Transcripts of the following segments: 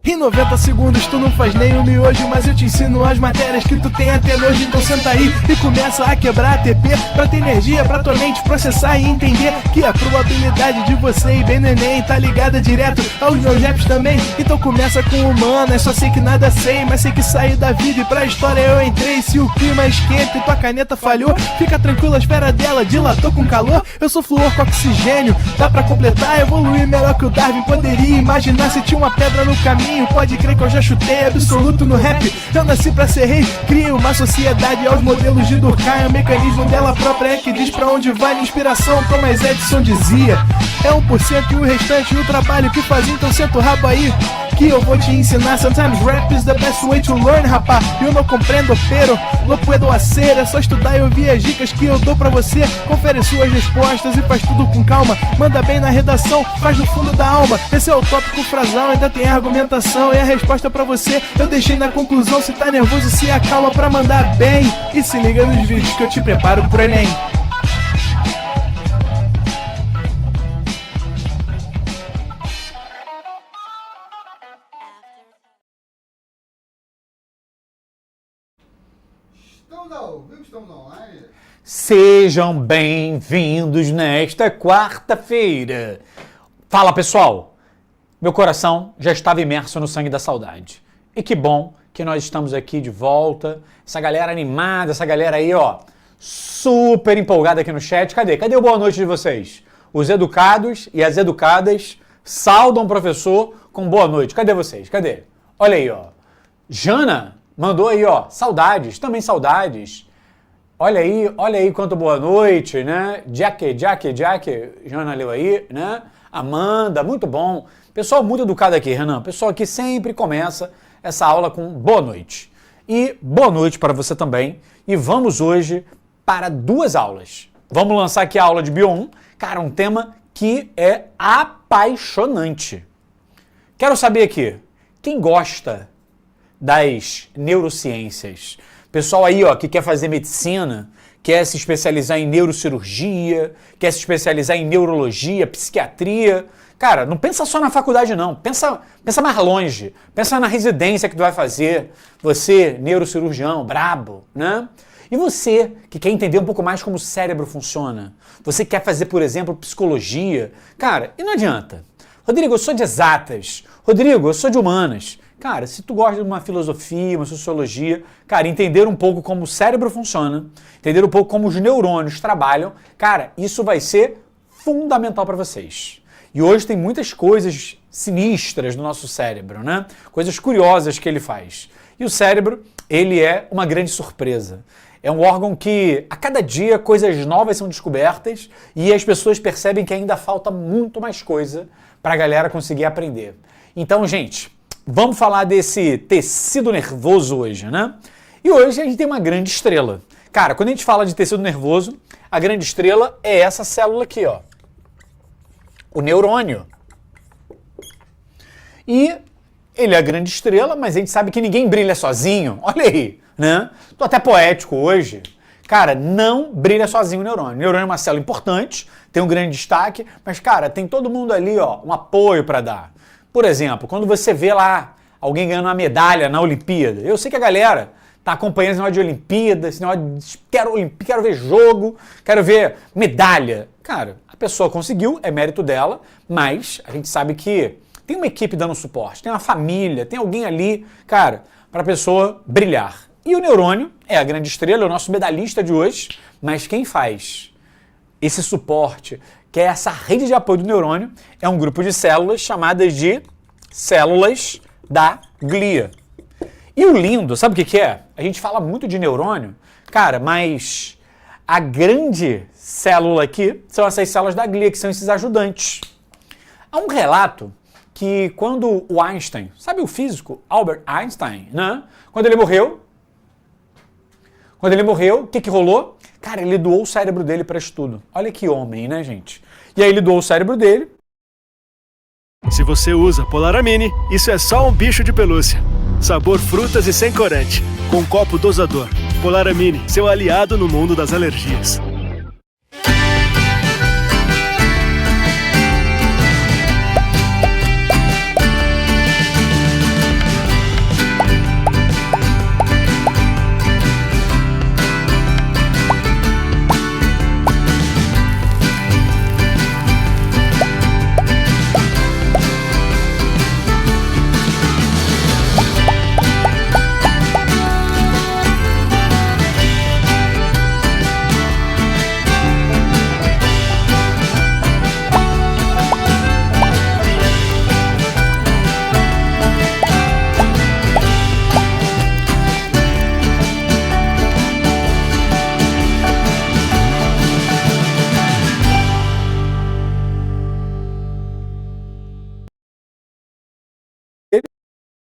Em 90 segundos tu não faz nem um miojo, mas eu te ensino as matérias que tu tem até nojo. Então senta aí e começa a quebrar a TP pra ter energia pra tua mente processar e entender que a probabilidade de você ir bem no Enem tá ligada direto aos meus raps também. Então começa com humanas, só sei que nada sei, mas sei que saí da vida e pra história eu entrei. Se o clima esquenta e tua caneta falhou, fica tranquilo, a esfera dela dilatou com calor. Eu sou flúor com oxigênio, dá pra completar, evoluir melhor que o Darwin poderia imaginar. Se tinha uma pedra no caminho, pode crer que eu já chutei absoluto no rap. Eu nasci pra ser rei, crio uma sociedade aos modelos de Durkheim. O mecanismo dela própria é que diz pra onde vai minha inspiração. Thomas Edison dizia: é 1% e o restante o trabalho que faz. Então senta o rabo aí que eu vou te ensinar. Sometimes rap is the best way to learn, rapá. Eu não compreendo, pero não puedo hacer. É só estudar e ouvir as dicas que eu dou pra você. Confere suas respostas e faz tudo com calma. Manda bem na redação, faz no fundo da alma. Esse é o tópico frasal, ainda tem argumentação. E a resposta pra você eu deixei na conclusão. Se tá nervoso, se acalma pra mandar bem. E se liga nos vídeos que eu te preparo pro Enem. Estamos ao vivo, estamos online. Sejam bem-vindos nesta quarta-feira. Fala, pessoal. Meu coração já estava imerso no sangue da saudade. E que bom que nós estamos aqui de volta. Essa galera animada, essa galera aí, ó, super empolgada aqui no chat. Cadê o boa noite de vocês? Os educados e as educadas saudam o professor com boa noite. Cadê vocês? Cadê? Olha aí, ó. Jana mandou aí, ó, saudades, também saudades. Olha aí quanto boa noite, né? Jack, Jana leu aí, né? Amanda, muito bom. Pessoal muito educado aqui, Renan. Pessoal aqui sempre começa essa aula com boa noite. E boa noite para você também. E vamos hoje para duas aulas. Vamos lançar aqui a aula de Bio 1. Cara, um tema que é apaixonante. Quero saber aqui, quem gosta das neurociências? Pessoal aí, ó, que quer fazer medicina, quer se especializar em neurocirurgia, quer se especializar em neurologia, psiquiatria. Cara, não pensa só na faculdade não, pensa mais longe, pensa na residência que tu vai fazer, você, neurocirurgião, brabo, né? E você, que quer entender um pouco mais como o cérebro funciona, você quer fazer, por exemplo, psicologia, cara, e não adianta. Rodrigo, eu sou de exatas, Rodrigo, eu sou de humanas. Cara, se tu gosta de uma filosofia, uma sociologia, cara, entender um pouco como o cérebro funciona, entender um pouco como os neurônios trabalham, cara, isso vai ser fundamental para vocês. E hoje tem muitas coisas sinistras no nosso cérebro, né? Coisas curiosas que ele faz. E o cérebro, ele é uma grande surpresa. É um órgão que, a cada dia, coisas novas são descobertas e as pessoas percebem que ainda falta muito mais coisa para a galera conseguir aprender. Então, gente, vamos falar desse tecido nervoso hoje, né? E hoje a gente tem uma grande estrela. Cara, quando a gente fala de tecido nervoso, a grande estrela é essa célula aqui, ó. O neurônio. E ele é a grande estrela, mas a gente sabe que ninguém brilha sozinho. Olha aí, né? Tô até poético hoje. Cara, não brilha sozinho o neurônio. O neurônio é uma célula importante, tem um grande destaque, mas, cara, tem todo mundo ali, ó, um apoio para dar. Por exemplo, quando você vê lá alguém ganhando uma medalha na Olimpíada, eu sei que a galera tá acompanhando esse negócio de Olimpíada, esse negócio de quero ver jogo, quero ver medalha. Cara, a pessoa conseguiu, é mérito dela, mas a gente sabe que tem uma equipe dando suporte, tem uma família, tem alguém ali, cara, para a pessoa brilhar. E o neurônio é a grande estrela, é o nosso medalhista de hoje, mas quem faz esse suporte, que é essa rede de apoio do neurônio, é um grupo de células chamadas de células da glia. E o lindo, sabe o que é? A gente fala muito de neurônio, cara, mas a grande célula aqui são essas células da glia, que são esses ajudantes. Há um relato que quando o Einstein, sabe o físico Albert Einstein, né? Quando ele morreu, o que rolou? Cara, ele doou o cérebro dele para estudo. Olha que homem, né, gente? E aí ele doou o cérebro dele. Se você usa Polaramine, isso é só um bicho de pelúcia. Sabor frutas e sem corante, com copo dosador. Polaramine, seu aliado no mundo das alergias.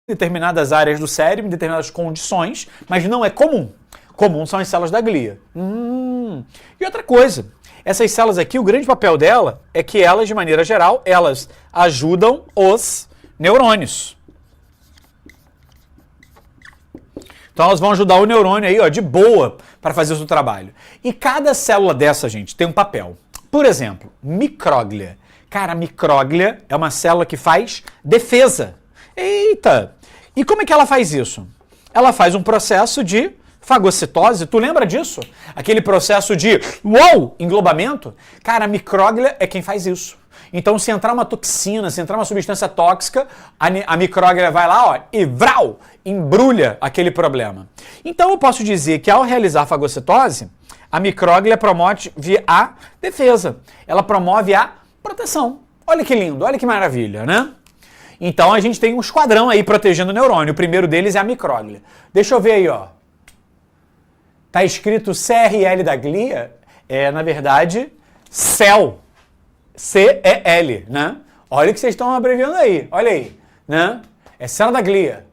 Determinadas áreas do cérebro, em determinadas condições, mas não é comum. Comum são as células da glia. E outra coisa, essas células aqui, o grande papel dela é que elas, de maneira geral, elas ajudam os neurônios. Então elas vão ajudar o neurônio aí, ó, de boa, para fazer o seu trabalho. E cada célula dessa, gente, tem um papel. Por exemplo, micróglia. Cara, a micróglia é uma célula que faz defesa. Eita! E como é que ela faz isso? Ela faz um processo de fagocitose. Tu lembra disso? Aquele processo de englobamento? Cara, a micróglia é quem faz isso. Então, se entrar uma toxina, se entrar uma substância tóxica, a micróglia vai lá, ó, e embrulha aquele problema. Então, eu posso dizer que ao realizar fagocitose, a micróglia promove a defesa. Ela promove a proteção. Olha que lindo, olha que maravilha, né? Então a gente tem um esquadrão aí protegendo o neurônio. O primeiro deles é a micróglia. Deixa eu ver aí, ó. Tá escrito CRL da glia, na verdade, CEL. C-E-L, né? Olha o que vocês estão abreviando aí, olha aí, né? É célula da glia.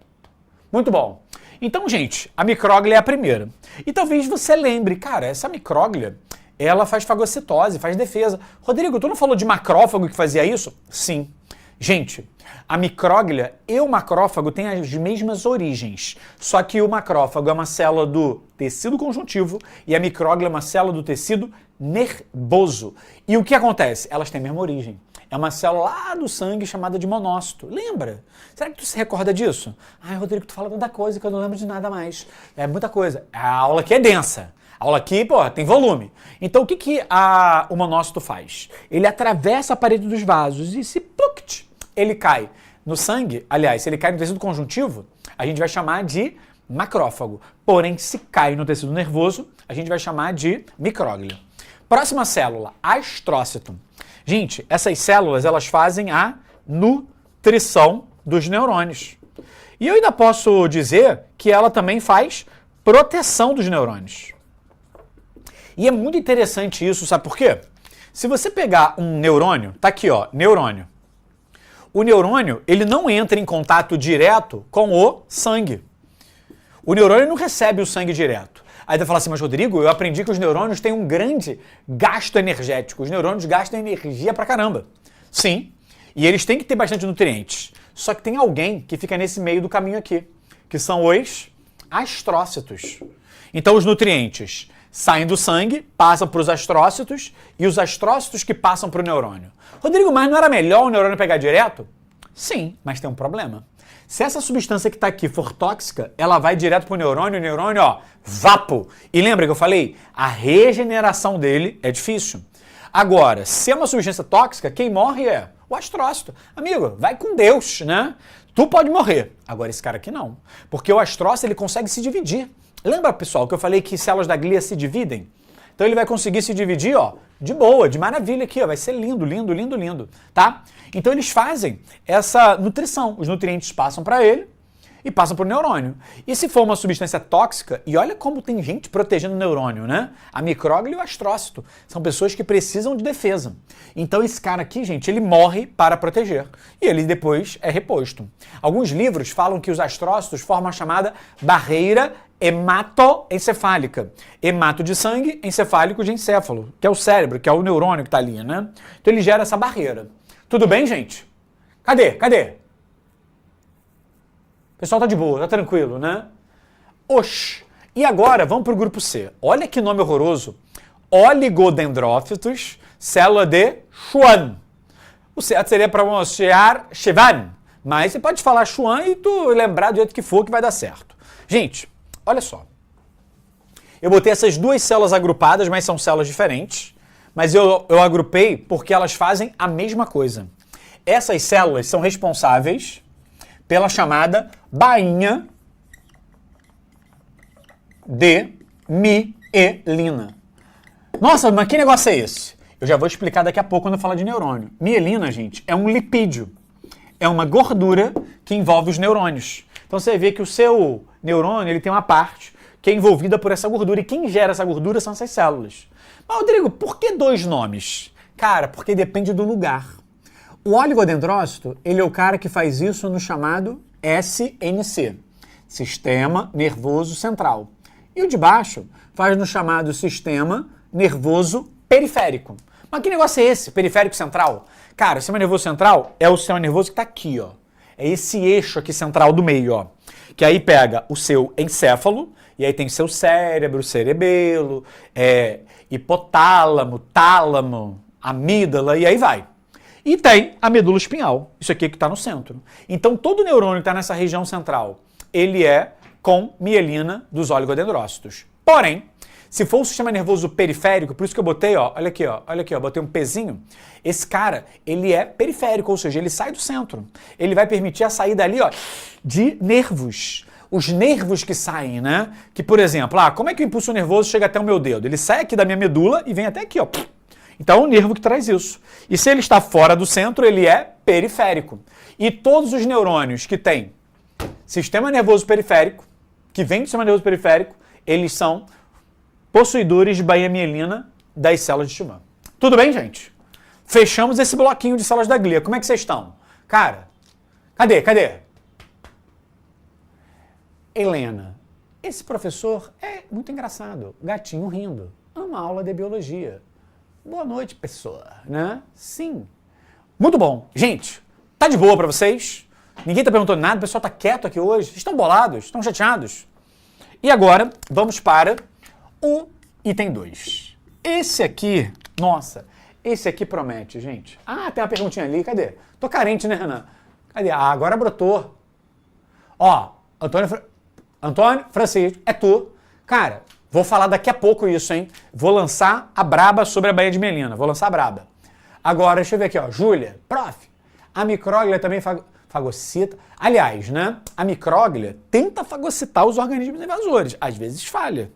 Muito bom. Então, gente, a micróglia é a primeira. E talvez você lembre, cara, essa micróglia, ela faz fagocitose, faz defesa. Rodrigo, tu não falou de macrófago que fazia isso? Sim. Gente, a micróglia e o macrófago têm as mesmas origens, só que o macrófago é uma célula do tecido conjuntivo e a micróglia é uma célula do tecido nervoso. E o que acontece? Elas têm a mesma origem. É uma célula lá do sangue chamada de monócito. Lembra? Será que tu se recorda disso? Ai, Rodrigo, tu fala tanta coisa que eu não lembro de nada mais. É muita coisa. A aula aqui é densa. A aula aqui, pô, tem volume. Então, o que o monócito faz? Ele atravessa a parede dos vasos e se ele cai no sangue. Aliás, se ele cai no tecido conjuntivo, a gente vai chamar de macrófago. Porém, se cai no tecido nervoso, a gente vai chamar de micróglia. Próxima célula, astrócito. Gente, essas células, elas fazem a nutrição dos neurônios. E eu ainda posso dizer que ela também faz proteção dos neurônios. E é muito interessante isso, sabe por quê? Se você pegar um neurônio, tá aqui, ó, neurônio. O neurônio, ele não entra em contato direto com o sangue. O neurônio não recebe o sangue direto. Aí você fala assim, mas Rodrigo, eu aprendi que os neurônios têm um grande gasto energético. Os neurônios gastam energia pra caramba. Sim, e eles têm que ter bastante nutrientes. Só que tem alguém que fica nesse meio do caminho aqui, que são os astrócitos. Então os nutrientes saem do sangue, passam para os astrócitos e os astrócitos que passam para o neurônio. Rodrigo, mas não era melhor o neurônio pegar direto? Sim, mas tem um problema. Se essa substância que está aqui for tóxica, ela vai direto para o neurônio, ó, vapo. E lembra que eu falei? A regeneração dele é difícil. Agora, se é uma substância tóxica, quem morre é o astrócito. Amigo, vai com Deus, né? Tu pode morrer. Agora esse cara aqui não. Porque o astrócito, ele consegue se dividir. Lembra, pessoal, que eu falei que células da glia se dividem? Então ele vai conseguir se dividir, ó, de boa, de maravilha aqui, ó, vai ser lindo, lindo, lindo, lindo, tá? Então eles fazem essa nutrição, os nutrientes passam para ele e passam para o neurônio. E se for uma substância tóxica, e olha como tem gente protegendo o neurônio, né? A micróglia e o astrócito são pessoas que precisam de defesa. Então esse cara aqui, gente, ele morre para proteger e ele depois é reposto. Alguns livros falam que os astrócitos formam a chamada barreira hematoencefálica. Hemato de sangue, encefálico de encéfalo, que é o cérebro, que é o neurônio que está ali, né? Então ele gera essa barreira. Tudo bem, gente? Cadê? O pessoal tá de boa, tá tranquilo, né? E agora, vamos para o grupo C. Olha que nome horroroso. Oligodendrófitos, célula de Schwann. O certo seria pronunciar Schwann, mas você pode falar Schwann e tu lembrar do jeito que for que vai dar certo. Gente, olha só. Eu botei essas duas células agrupadas, mas são células diferentes. Mas eu agrupei porque elas fazem a mesma coisa. Essas células são responsáveis pela chamada bainha de mielina. Nossa, mas que negócio é esse? Eu já vou explicar daqui a pouco quando eu falar de neurônio. Mielina, gente, é um lipídio. É uma gordura que envolve os neurônios. Então você vê que o seu neurônio ele tem uma parte que é envolvida por essa gordura. E quem gera essa gordura são essas células. Mas, Rodrigo, por que dois nomes? Cara, porque depende do lugar. O oligodendrócito, ele é o cara que faz isso no chamado SNC, Sistema Nervoso Central. E o de baixo faz no chamado Sistema Nervoso Periférico. Mas que negócio é esse, periférico central? Cara, o sistema nervoso central é o sistema nervoso que está aqui, ó. É esse eixo aqui central do meio, ó. Que aí pega o seu encéfalo, e aí tem seu cérebro, cerebelo, hipotálamo, tálamo, amígdala, e aí vai. E tem a medula espinhal, isso aqui que está no centro. Então todo neurônio que está nessa região central, ele é com mielina dos oligodendrócitos. Porém, se for o sistema nervoso periférico, por isso que eu botei, ó, olha aqui, ó, botei um pezinho, esse cara, ele é periférico, ou seja, ele sai do centro. Ele vai permitir a saída ali, ó, de nervos. Os nervos que saem, né? Que, por exemplo, como é que o impulso nervoso chega até o meu dedo? Ele sai aqui da minha medula e vem até aqui, ó. Então é o nervo que traz isso. E se ele está fora do centro, ele é periférico. E todos os neurônios que têm sistema nervoso periférico, que vem do sistema nervoso periférico, eles são possuidores de bainha mielina das células de Schwann. Tudo bem, gente? Fechamos esse bloquinho de células da glia. Como é que vocês estão? Cara, cadê? Helena, esse professor é muito engraçado. Gatinho rindo. Ama aula de biologia. Boa noite, pessoa, né? Sim. Muito bom. Gente, tá de boa pra vocês? Ninguém tá perguntando nada, o pessoal tá quieto aqui hoje. Estão bolados? Estão chateados? E agora, vamos para o item 2. Esse aqui, nossa, esse aqui promete, gente. Tem uma perguntinha ali, cadê? Tô carente, né, Renan? Cadê? Agora brotou. Ó, Antônio Francisco, é tu. Cara, vou falar daqui a pouco isso, hein? Vou lançar a braba sobre a bainha de mielina. Vou lançar a braba. Agora, deixa eu ver aqui, ó. Júlia, prof, a micróglia também fagocita. Aliás, né? A micróglia tenta fagocitar os organismos invasores. Às vezes falha.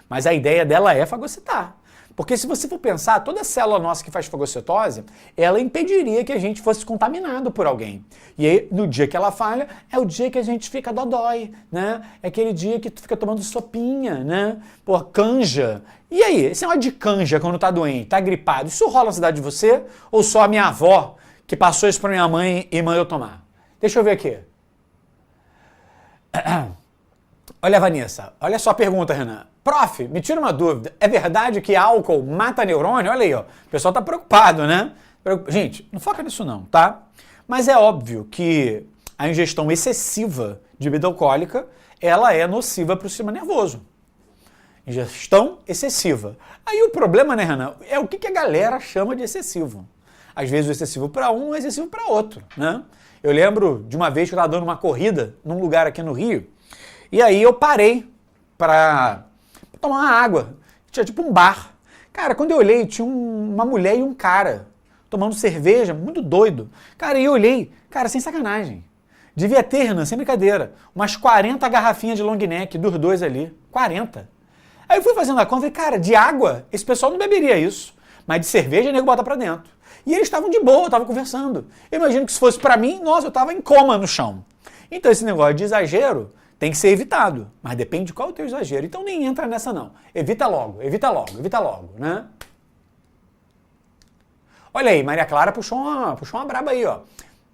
Mas a ideia dela é fagocitar. Porque se você for pensar, toda célula nossa que faz fagocitose, ela impediria que a gente fosse contaminado por alguém. E aí, no dia que ela falha, é o dia que a gente fica dodói, né? É aquele dia que tu fica tomando sopinha, né? Pô, canja. E aí, esse negócio de canja quando tá doente, tá gripado, isso rola na cidade de você? Ou só a minha avó que passou isso pra minha mãe e mandou eu tomar? Deixa eu ver aqui. Olha, Vanessa, olha só a pergunta, Renan. Prof, me tira uma dúvida. É verdade que álcool mata neurônio? Olha aí, ó. O pessoal tá preocupado, né? Gente, não foca nisso não, tá? Mas é óbvio que a ingestão excessiva de bebida alcoólica, ela é nociva para o sistema nervoso. Ingestão excessiva. Aí o problema, né, Renan, é o que a galera chama de excessivo. Às vezes o excessivo para um, o excessivo para outro, né? Eu lembro de uma vez que eu estava dando uma corrida num lugar aqui no Rio, e aí eu parei para tomar uma água. Tinha tipo um bar. Cara, quando eu olhei, tinha uma mulher e um cara tomando cerveja, muito doido. Cara, e eu olhei, cara, sem sacanagem. Devia ter, Renan, sem brincadeira, umas 40 garrafinhas de long neck dos dois ali. 40. Aí eu fui fazendo a conta e falei, cara, de água, esse pessoal não beberia isso. Mas de cerveja, o nego bota pra dentro. E eles estavam de boa, estavam conversando. Eu imagino que se fosse pra mim, nossa, eu tava em coma no chão. Então esse negócio de exagero tem que ser evitado. Mas depende de qual é o teu exagero. Então nem entra nessa não. Evita logo, né? Olha aí, Maria Clara puxou uma braba aí, ó.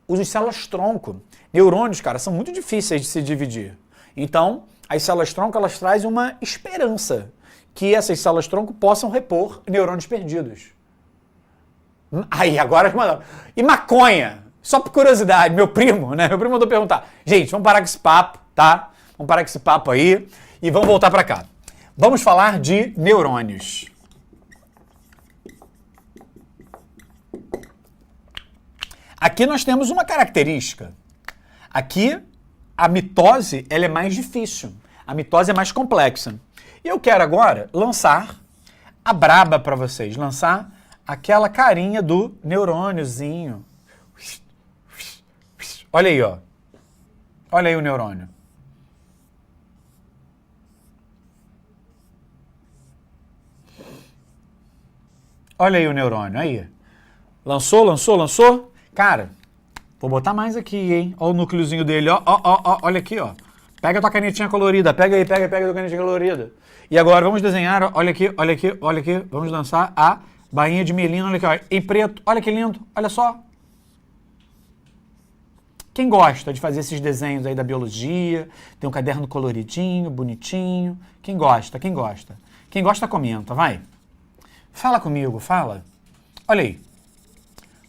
Usa as células-tronco. Neurônios, cara, são muito difíceis de se dividir. Então, as células-tronco, elas trazem uma esperança que essas células-tronco possam repor neurônios perdidos. Aí, agora mandaram. E maconha? Só por curiosidade, meu primo, né? Meu primo mandou perguntar. Gente, vamos parar com esse papo, tá? Vamos parar com esse papo aí e vamos voltar pra cá. Vamos falar de neurônios. Aqui nós temos uma característica. Aqui, a mitose ela é mais difícil. A mitose é mais complexa. E eu quero agora lançar a braba para vocês. Lançar aquela carinha do neurôniozinho. Olha aí, ó. Olha aí o neurônio. Olha aí o neurônio, aí. Lançou, lançou, lançou. Cara, vou botar mais aqui, hein? Olha o núcleozinho dele, ó, ó, ó, ó, olha aqui, ó. Pega a tua canetinha colorida, pega aí, pega a tua canetinha colorida. E agora vamos desenhar, ó, olha aqui, olha aqui, olha aqui. Vamos lançar a bainha de mielina, olha aqui, ó, em preto. Olha que lindo, olha só. Quem gosta de fazer esses desenhos aí da biologia, tem um caderno coloridinho, bonitinho. Quem gosta, quem gosta? Quem gosta, comenta, vai. Fala comigo, fala. Olha aí.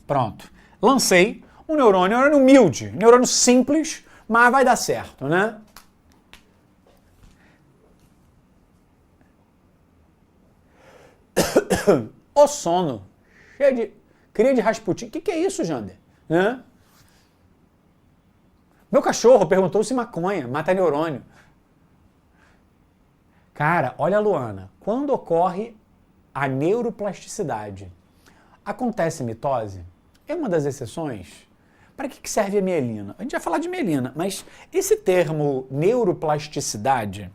Pronto. Lancei um neurônio humilde, neurônio simples, mas vai dar certo, né? O sono, cheio de cria de Rasputin. O que é isso, Jander? Né? Meu cachorro perguntou se maconha mata neurônio. Cara, olha a Luana. Quando ocorre a neuroplasticidade, acontece mitose? É uma das exceções? Para que serve a mielina? A gente vai falar de mielina, mas esse termo neuroplasticidade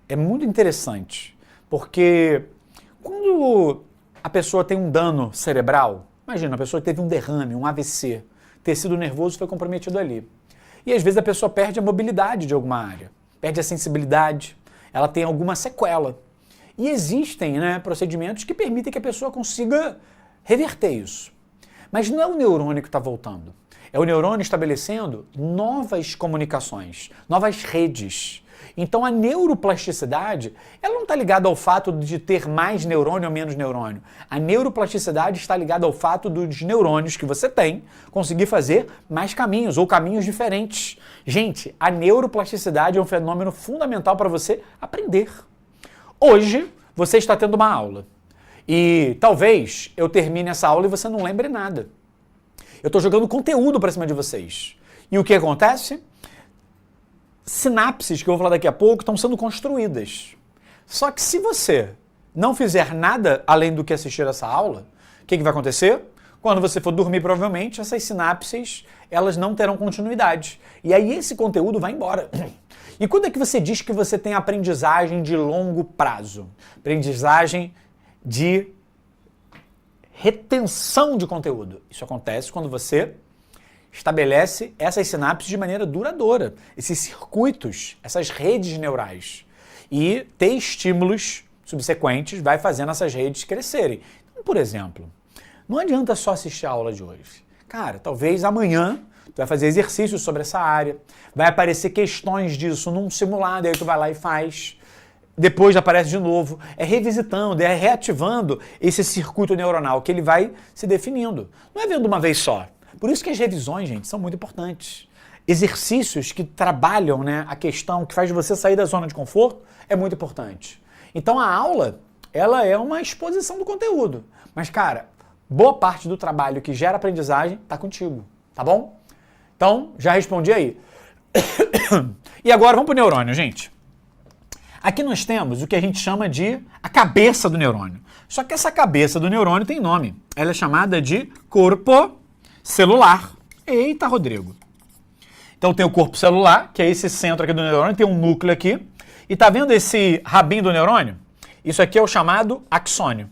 é muito interessante, porque quando a pessoa tem um dano cerebral, imagina, a pessoa teve um derrame, um AVC, tecido nervoso foi comprometido ali. E às vezes a pessoa perde a mobilidade de alguma área, perde a sensibilidade, ela tem alguma sequela. E existem, né, procedimentos que permitem que a pessoa consiga reverter isso. Mas não é o neurônio que está voltando. É o neurônio estabelecendo novas comunicações, novas redes. Então a neuroplasticidade, ela não está ligada ao fato de ter mais neurônio ou menos neurônio. A neuroplasticidade está ligada ao fato dos neurônios que você tem conseguir fazer mais caminhos ou caminhos diferentes. Gente, a neuroplasticidade é um fenômeno fundamental para você aprender. Hoje, você está tendo uma aula. E talvez eu termine essa aula e você não lembre nada. Eu estou jogando conteúdo para cima de vocês. E o que acontece? Sinapses, que eu vou falar daqui a pouco, estão sendo construídas. Só que se você não fizer nada além do que assistir essa aula, o que vai acontecer? Quando você for dormir, provavelmente, essas sinapses, elas não terão continuidade. E aí esse conteúdo vai embora. E quando é que você diz que você tem aprendizagem de longo prazo? Aprendizagem de retenção de conteúdo. Isso acontece quando você estabelece essas sinapses de maneira duradoura, esses circuitos, essas redes neurais. E ter estímulos subsequentes vai fazendo essas redes crescerem. Então, por exemplo, não adianta só assistir a aula de hoje. Cara, talvez amanhã tu vai fazer exercícios sobre essa área, vai aparecer questões disso num simulado, aí tu vai lá e faz. Depois aparece de novo, é revisitando, é reativando esse circuito neuronal que ele vai se definindo. Não é vendo uma vez só. Por isso que as revisões, gente, são muito importantes. Exercícios que trabalham, né, a questão que faz você sair da zona de conforto é muito importante. Então a aula, ela é uma exposição do conteúdo. Mas, cara, boa parte do trabalho que gera aprendizagem está contigo, tá bom? Então, já respondi aí. E agora vamos para o neurônio, gente. Aqui nós temos o que a gente chama de a cabeça do neurônio. Só que essa cabeça do neurônio tem nome. Ela é chamada de corpo celular. Eita, Rodrigo. Então tem o corpo celular, que é esse centro aqui do neurônio, tem um núcleo aqui. E tá vendo esse rabinho do neurônio? Isso aqui é o chamado axônio.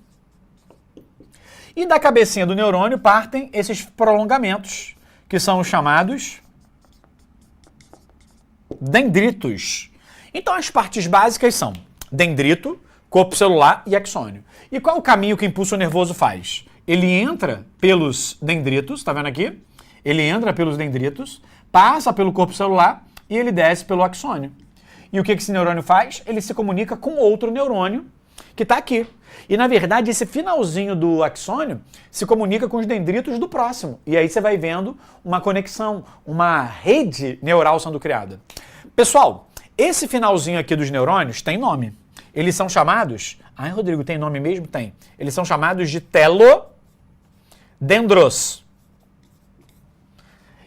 E da cabecinha do neurônio partem esses prolongamentos, que são os chamados dendritos. Então as partes básicas são dendrito, corpo celular e axônio. E qual é o caminho que o impulso nervoso faz? Ele entra pelos dendritos, tá vendo aqui? Ele entra pelos dendritos, passa pelo corpo celular e ele desce pelo axônio. E o que esse neurônio faz? Ele se comunica com outro neurônio que está aqui. E na verdade esse finalzinho do axônio se comunica com os dendritos do próximo. E aí você vai vendo uma conexão, uma rede neural sendo criada. Pessoal, esse finalzinho aqui dos neurônios tem nome. eles são chamados... Ai, Rodrigo, tem nome mesmo? Tem. Eles são chamados de telodendros.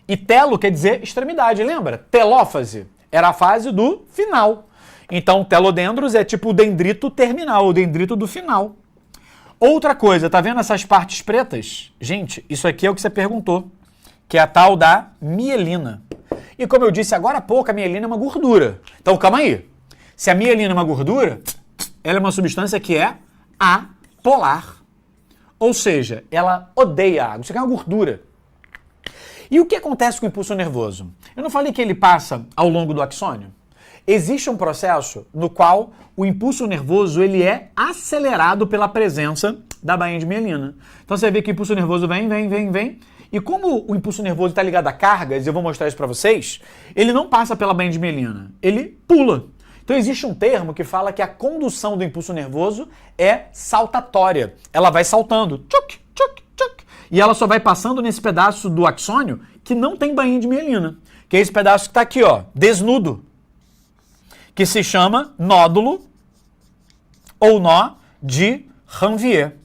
E telo quer dizer extremidade, lembra? Telófase era a fase do final. Então, telodendros é tipo o dendrito terminal, o dendrito do final. Outra coisa, tá vendo essas partes pretas? Gente, isso aqui é o que você perguntou, que é a tal da mielina. E como eu disse agora há pouco, a mielina é uma gordura. Então, calma aí. Se a mielina é uma gordura, ela é uma substância que é apolar. Ou seja, ela odeia água. Isso aqui é uma gordura. E o que acontece com o impulso nervoso? Eu não falei que ele passa ao longo do axônio? Existe um processo no qual o impulso nervoso ele é acelerado pela presença da bainha de mielina. Então você vê que o impulso nervoso vem. E como o impulso nervoso está ligado a cargas, eu vou mostrar isso para vocês, ele não passa pela bainha de mielina, ele pula. Então existe um termo que fala que a condução do impulso nervoso é saltatória. Ela vai saltando. Tchuc, tchuc, tchuc. E ela só vai passando nesse pedaço do axônio que não tem bainha de mielina. Que é esse pedaço que está aqui, ó, desnudo. Que se chama nódulo ou nó de Ranvier.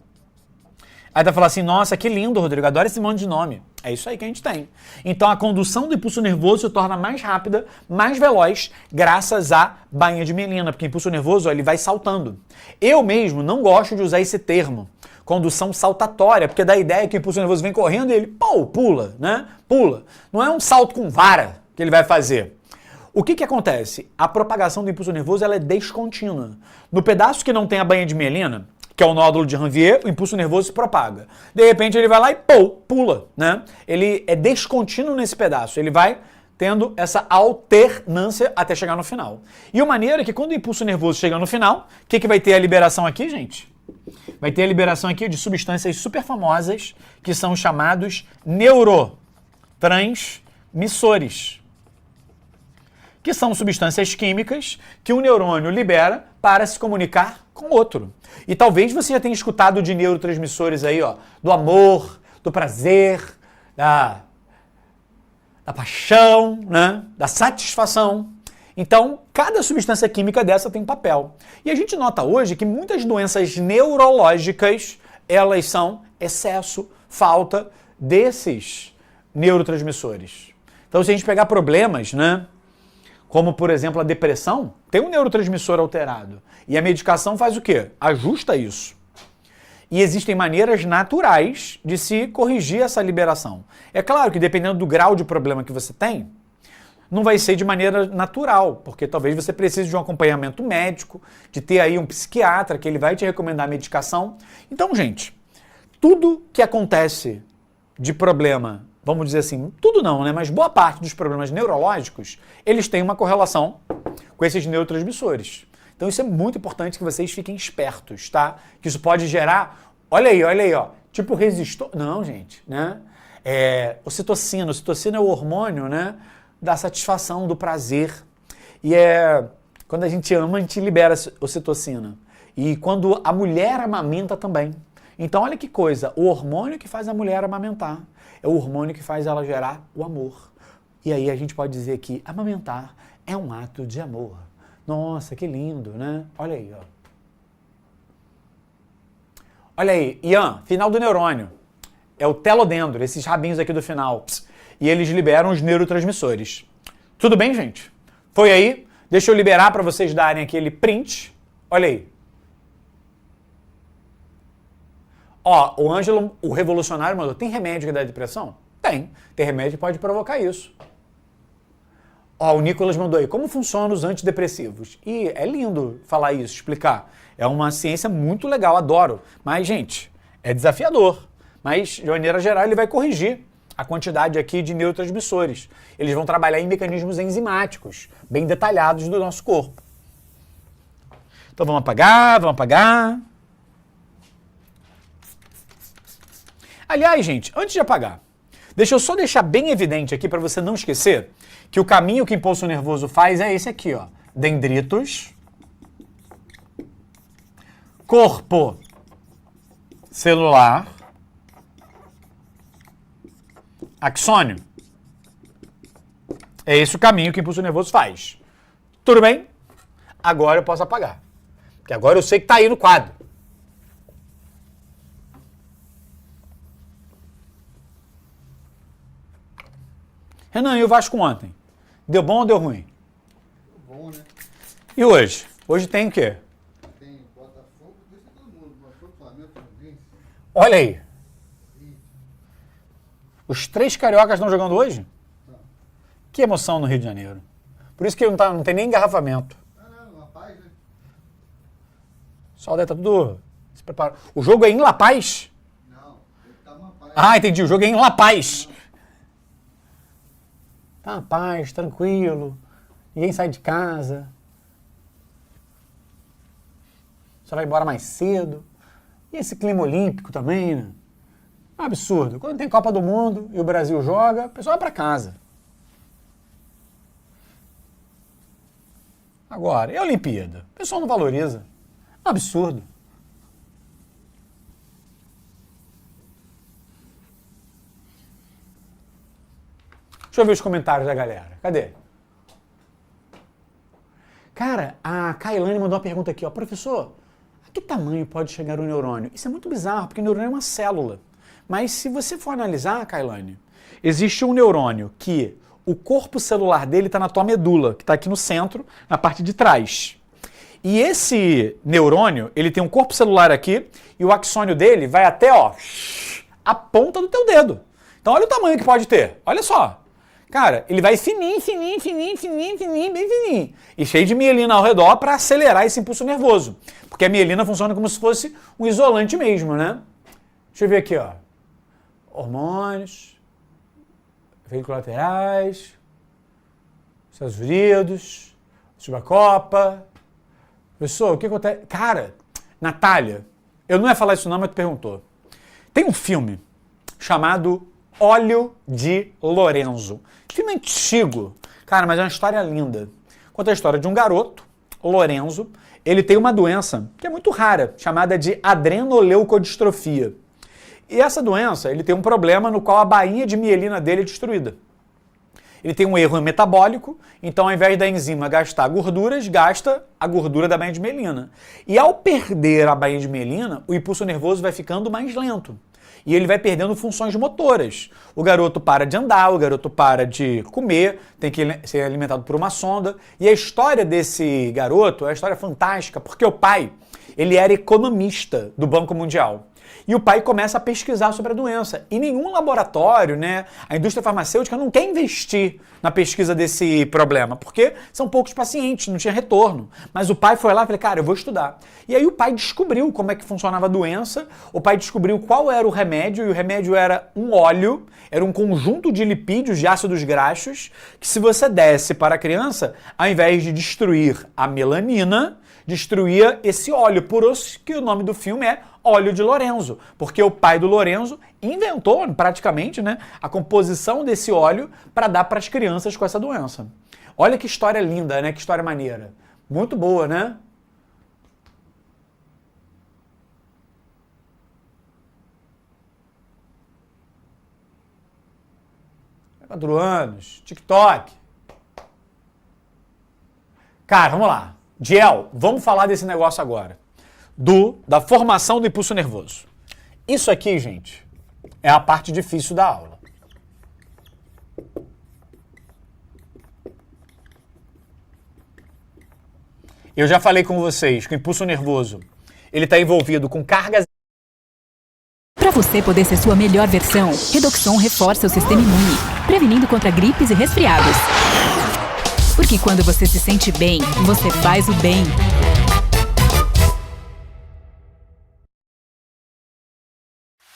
Aí tá falando assim, nossa, que lindo, Rodrigo, adoro esse monte de nome. É isso aí que a gente tem. Então a condução do impulso nervoso se torna mais rápida, mais veloz, graças à bainha de mielina, porque o impulso nervoso ó, ele vai saltando. Eu mesmo não gosto de usar esse termo, condução saltatória, porque dá a ideia que o impulso nervoso vem correndo e ele, pula, né? Pula. Não é um salto com vara que ele vai fazer. O que acontece? A propagação do impulso nervoso ela é descontínua. No pedaço que não tem a bainha de mielina, que é o nódulo de Ranvier, o impulso nervoso se propaga. De repente ele vai lá e pula, né? Ele é descontínuo nesse pedaço, ele vai tendo essa alternância até chegar no final. E o maneiro é que quando o impulso nervoso chega no final, o que vai ter a liberação aqui, gente? Vai ter a liberação aqui de substâncias super famosas que são chamados neurotransmissores, que são substâncias químicas que o neurônio libera para se comunicar com outro. E talvez você já tenha escutado de neurotransmissores aí, ó, do amor, do prazer, da paixão, né, da satisfação. Então, cada substância química dessa tem um papel. E a gente nota hoje que muitas doenças neurológicas, elas são excesso, falta desses neurotransmissores. Então, se a gente pegar problemas, né, como, por exemplo, a depressão, tem um neurotransmissor alterado. E a medicação faz o quê? Ajusta isso. E existem maneiras naturais de se corrigir essa liberação. É claro que dependendo do grau de problema que você tem, não vai ser de maneira natural, porque talvez você precise de um acompanhamento médico, de ter aí um psiquiatra que ele vai te recomendar a medicação. Então, gente, tudo que acontece de problema, vamos dizer assim, tudo não, né? Mas boa parte dos problemas neurológicos, eles têm uma correlação com esses neurotransmissores. Então isso é muito importante que vocês fiquem espertos, tá? Que isso pode gerar, olha aí, ó, tipo resistor, não, gente, né? Ocitocina é o hormônio, né? Da satisfação, do prazer. E quando a gente ama, a gente libera ocitocina. E quando a mulher amamenta também. Então olha que coisa, o hormônio que faz a mulher amamentar é o hormônio que faz ela gerar o amor. E aí a gente pode dizer que amamentar é um ato de amor. Nossa, que lindo, né? Olha aí, ó. Olha aí, Ian, final do neurônio. É o telodendro, esses rabinhos aqui do final. E eles liberam os neurotransmissores. Tudo bem, gente? Foi aí? Deixa eu liberar para vocês darem aquele print. Olha aí. Ó, o Ângelo, o revolucionário, mandou, tem remédio que dá depressão? Tem. Tem remédio que pode provocar isso. Ó, o Nicolas mandou aí, como funcionam os antidepressivos? E é lindo falar isso, explicar. É uma ciência muito legal, adoro. Mas, gente, é desafiador. Mas, de maneira geral, ele vai corrigir a quantidade aqui de neurotransmissores. Eles vão trabalhar em mecanismos enzimáticos, bem detalhados do nosso corpo. Então, vamos apagar. Aliás, gente, antes de apagar, deixa eu só deixar bem evidente aqui para você não esquecer que o caminho que o impulso nervoso faz é esse aqui, ó. Dendritos, corpo celular, axônio. É esse o caminho que o impulso nervoso faz. Tudo bem? Agora eu posso apagar. Porque agora eu sei que tá aí no quadro. Renan, e o Vasco ontem? Deu bom ou deu ruim? Bom, né? E hoje? Hoje tem o quê? Tem Botafogo, deixa todo mundo. Botafogo, Flamengo, Fluminense. Olha aí. Os 3 cariocas estão jogando hoje? Que emoção no Rio de Janeiro. Por isso que não tem nem engarrafamento. Não, rapaz, né? O sol deve estar tudo se preparando. O jogo é em La Paz? Não, ele tá uma paz. Ah, entendi. O jogo é em La Paz. Tá na paz, tranquilo. Ninguém sai de casa. Só vai embora mais cedo. E esse clima olímpico também, né? É um absurdo. Quando tem Copa do Mundo e o Brasil joga, o pessoal vai pra casa. Agora, e a Olimpíada? O pessoal não valoriza. É um absurdo. Deixa eu ver os comentários da galera. Cadê? Cara, a Kailane mandou uma pergunta aqui, ó. Professor, a que tamanho pode chegar o neurônio? Isso é muito bizarro, porque o neurônio é uma célula. Mas se você for analisar, Kailane, existe um neurônio que o corpo celular dele está na tua medula, que está aqui no centro, na parte de trás. E esse neurônio, ele tem um corpo celular aqui e o axônio dele vai até, ó, a ponta do teu dedo. Então olha o tamanho que pode ter. Olha só. Cara, ele vai fininho, bem fininho. E cheio de mielina ao redor para acelerar esse impulso nervoso. Porque a mielina funciona como se fosse um isolante mesmo, né? Deixa eu ver aqui, ó. Hormônios, efeitos colaterais, Estados Unidos, Subacopa. Pessoal, o que acontece? Cara, Natália, eu não ia falar isso não, mas tu perguntou. Tem um filme chamado Óleo de Lorenzo. Filme antigo, cara, mas é uma história linda. Conta a história de um garoto, Lorenzo. Ele tem uma doença que é muito rara, chamada de adrenoleucodistrofia. E essa doença, ele tem um problema no qual a bainha de mielina dele é destruída. Ele tem um erro metabólico, então ao invés da enzima gastar gorduras, gasta a gordura da bainha de mielina. E ao perder a bainha de mielina, o impulso nervoso vai ficando mais lento. E ele vai perdendo funções motoras. O garoto para de andar, o garoto para de comer, tem que ser alimentado por uma sonda. E a história desse garoto é uma história fantástica, porque o pai, ele era economista do Banco Mundial. E o pai começa a pesquisar sobre a doença. E nenhum laboratório, né, a indústria farmacêutica não quer investir na pesquisa desse problema, porque são poucos pacientes, não tinha retorno. Mas o pai foi lá e falou, cara, eu vou estudar. E aí o pai descobriu como é que funcionava a doença, o pai descobriu qual era o remédio, e o remédio era um óleo, era um conjunto de lipídios, de ácidos graxos, que se você desse para a criança, ao invés de destruir a melanina, destruía esse óleo. Por isso que o nome do filme é Óleo de Lorenzo, porque o pai do Lorenzo inventou praticamente, né, a composição desse óleo para dar para as crianças com essa doença. Olha que história linda, né? Que história maneira. Muito boa, né? Quatro anos, TikTok. Cara, vamos lá. Diel, vamos falar desse negócio agora. Da formação do impulso nervoso. Isso aqui, gente, é a parte difícil da aula. Eu já falei com vocês que o impulso nervoso, ele está envolvido com cargas. Para você poder ser sua melhor versão, Redoxon reforça o sistema imune, prevenindo contra gripes e resfriados. Porque quando você se sente bem, você faz o bem.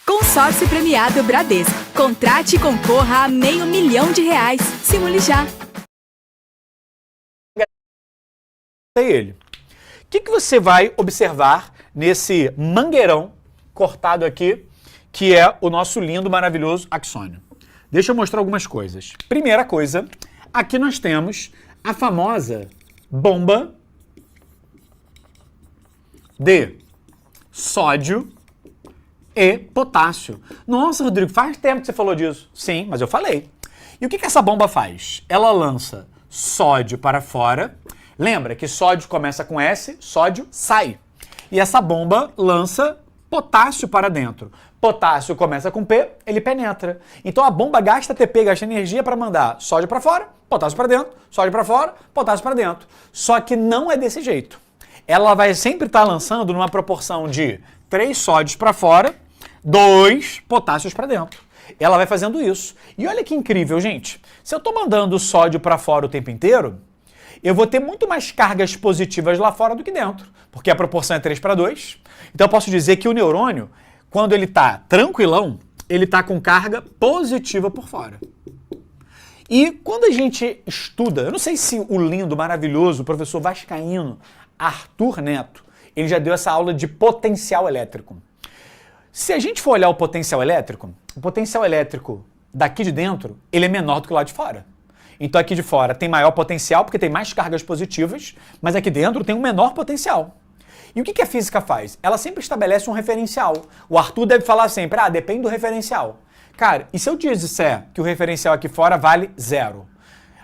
Consórcio Premiado Bradesco. Contrate e concorra a R$500 mil. Simule já. Ele. O que você vai observar nesse mangueirão cortado aqui, que é o nosso lindo, maravilhoso axônio? Deixa eu mostrar algumas coisas. Primeira coisa, aqui nós temos a famosa bomba de sódio e potássio. Nossa, Rodrigo, faz tempo que você falou disso. Sim, mas eu falei. E o que essa bomba faz? Ela lança sódio para fora, Lembra que sódio começa com S, sódio sai. E essa bomba lança potássio para dentro. Potássio começa com P, ele penetra. Então a bomba gasta ATP, gasta energia para mandar sódio para fora, potássio para dentro, sódio para fora, potássio para dentro. Só que não é desse jeito. Ela vai sempre estar lançando numa proporção de 3 sódios para fora, 2 potássios para dentro. Ela vai fazendo isso. E olha que incrível, gente. Se eu estou mandando sódio para fora o tempo inteiro, eu vou ter muito mais cargas positivas lá fora do que dentro, porque a proporção é 3 para 2. Então eu posso dizer que o neurônio, quando ele está tranquilão, ele está com carga positiva por fora. E quando a gente estuda, eu não sei se o lindo, maravilhoso, o professor vascaíno Arthur Neto, ele já deu essa aula de potencial elétrico. Se a gente for olhar o potencial elétrico daqui de dentro, ele é menor do que o lado de fora. Então aqui de fora tem maior potencial porque tem mais cargas positivas, mas aqui dentro tem um menor potencial. E o que a física faz? Ela sempre estabelece um referencial. O Arthur deve falar sempre, depende do referencial. Cara, e se eu disser que o referencial aqui fora vale 0?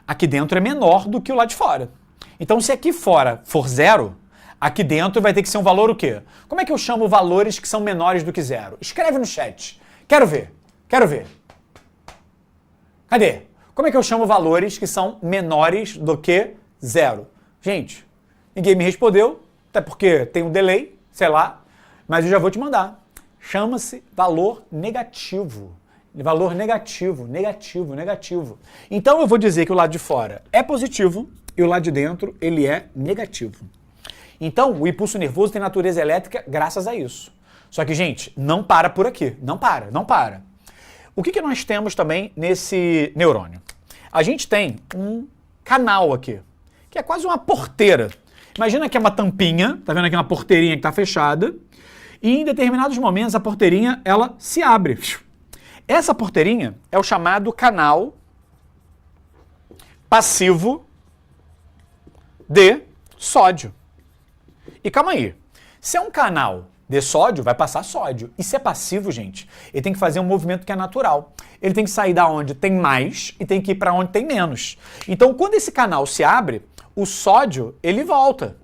Aqui dentro é menor do que o lado de fora. Então se aqui fora for 0, aqui dentro vai ter que ser um valor o quê? Como é que eu chamo valores que são menores do que 0? Escreve no chat. Quero ver. Cadê? Como é que eu chamo valores que são menores do que 0? Gente, ninguém me respondeu, até porque tem um delay, sei lá, mas eu já vou te mandar. Chama-se valor negativo. Valor negativo. Então eu vou dizer que o lado de fora é positivo e o lado de dentro ele é negativo. Então o impulso nervoso tem natureza elétrica graças a isso. Só que, gente, não para por aqui. Não para. O que nós temos também nesse neurônio? A gente tem um canal aqui, que é quase uma porteira. Imagina que é uma tampinha, tá vendo aqui uma porteirinha que está fechada, e em determinados momentos a porteirinha ela se abre. Essa porteirinha é o chamado canal passivo de sódio. E calma aí, se é um canal de sódio, vai passar sódio. E se é passivo, gente, ele tem que fazer um movimento que é natural. Ele tem que sair da onde tem mais e tem que ir para onde tem menos. Então, quando esse canal se abre, o sódio, ele volta.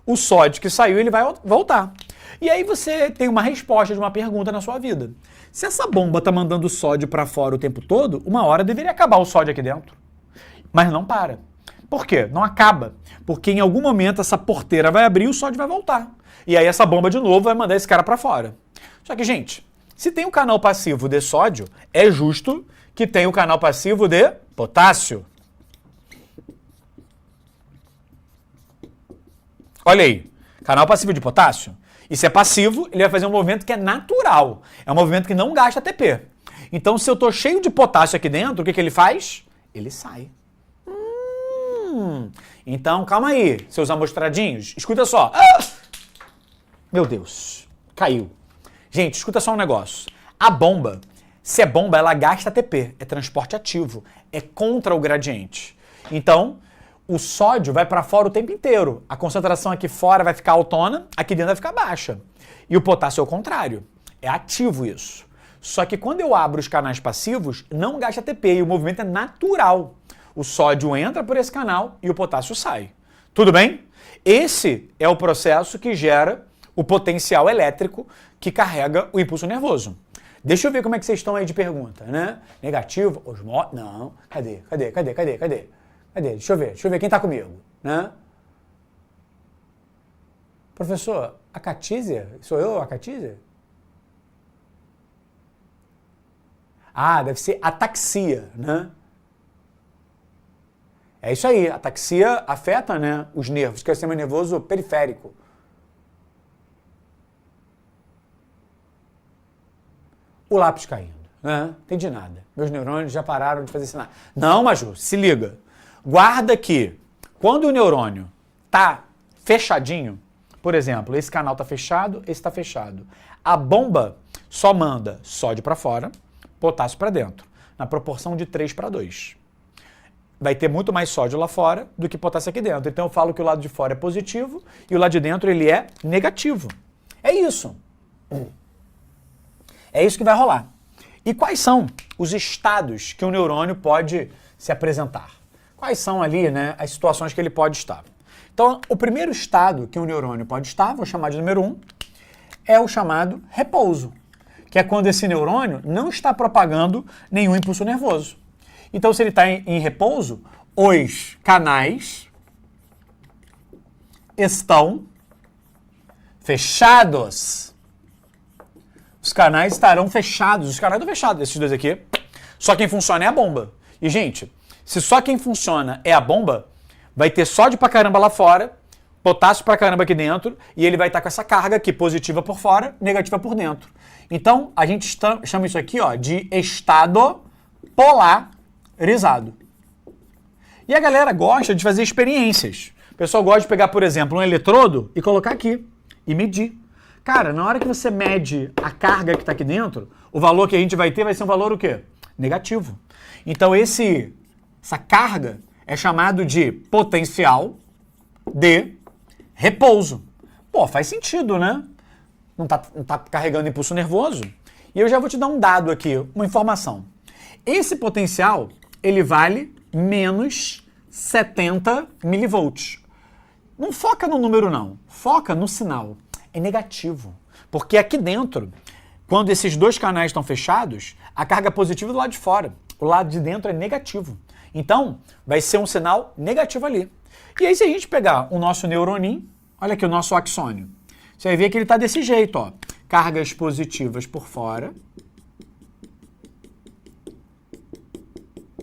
O sódio que saiu, ele vai voltar. E aí você tem uma resposta de uma pergunta na sua vida. Se essa bomba está mandando sódio para fora o tempo todo, uma hora deveria acabar o sódio aqui dentro. Mas não para. Por quê? Não acaba. Porque em algum momento essa porteira vai abrir e o sódio vai voltar. E aí essa bomba de novo vai mandar esse cara para fora. Só que, gente, se tem o canal passivo de sódio, é justo que tenha o canal passivo de potássio. Olha aí, canal passivo de potássio. E se é passivo, ele vai fazer um movimento que é natural. É um movimento que não gasta ATP. Então, se eu estou cheio de potássio aqui dentro, o que ele faz? Ele sai. Então, calma aí, seus amostradinhos. Escuta só. Meu Deus, caiu. Gente, escuta só um negócio. A bomba, se é bomba, ela gasta ATP. É transporte ativo. É contra o gradiente. Então, o sódio vai para fora o tempo inteiro. A concentração aqui fora vai ficar altona, aqui dentro vai ficar baixa. E o potássio é o contrário. É ativo isso. Só que quando eu abro os canais passivos, não gasta ATP e o movimento é natural. O sódio entra por esse canal e o potássio sai. Tudo bem? Esse é o processo que gera o potencial elétrico que carrega o impulso nervoso. Deixa eu ver como é que vocês estão aí de pergunta, né? Negativo? Não. Cadê? Deixa eu ver quem tá comigo, né? Professor, acatísia? Sou eu, acatísia? Deve ser ataxia, né? É isso aí, a ataxia afeta, né, os nervos, que é o sistema nervoso periférico. O lápis caindo, né? Entendi nada. Meus neurônios já pararam de fazer sinal. Não, Maju, se liga. Guarda que quando o neurônio tá fechadinho, por exemplo, esse canal tá fechado, esse tá fechado. A bomba só manda sódio para fora, potássio para dentro, na proporção de 3 para 2. Vai ter muito mais sódio lá fora do que potássio aqui dentro. Então eu falo que o lado de fora é positivo e o lado de dentro ele é negativo. É isso. É isso que vai rolar. E quais são os estados que o neurônio pode se apresentar? Quais são ali, né, as situações que ele pode estar? Então, o primeiro estado que um neurônio pode estar, vou chamar de número 1, é o chamado repouso, que é quando esse neurônio não está propagando nenhum impulso nervoso. Então, se ele está em repouso, os canais estão fechados. Os canais estarão fechados. Os canais estão fechados, esses dois aqui. Só quem funciona é a bomba. E, gente, se só quem funciona é a bomba, vai ter sódio pra caramba lá fora, potássio pra caramba aqui dentro, e ele vai estar com essa carga aqui, positiva por fora, negativa por dentro. Então, a gente chama isso aqui, ó, de estado polarizado. E a galera gosta de fazer experiências. O pessoal gosta de pegar, por exemplo, um eletrodo e colocar aqui e medir. Cara, na hora que você mede a carga que está aqui dentro, o valor que a gente vai ter vai ser um valor o quê? Negativo. Então essa carga é chamado de potencial de repouso. Pô, faz sentido, né? Não tá carregando impulso nervoso. E eu já vou te dar um dado aqui, uma informação. Esse potencial, ele vale menos 70 milivolts. Não foca no número, não. Foca no sinal. É negativo. Porque aqui dentro, quando esses dois canais estão fechados, a carga positiva é do lado de fora. O lado de dentro é negativo. Então, vai ser um sinal negativo ali. E aí, se a gente pegar o nosso neuroninho, olha aqui o nosso axônio, você vai ver que ele está desse jeito, ó. Cargas positivas por fora.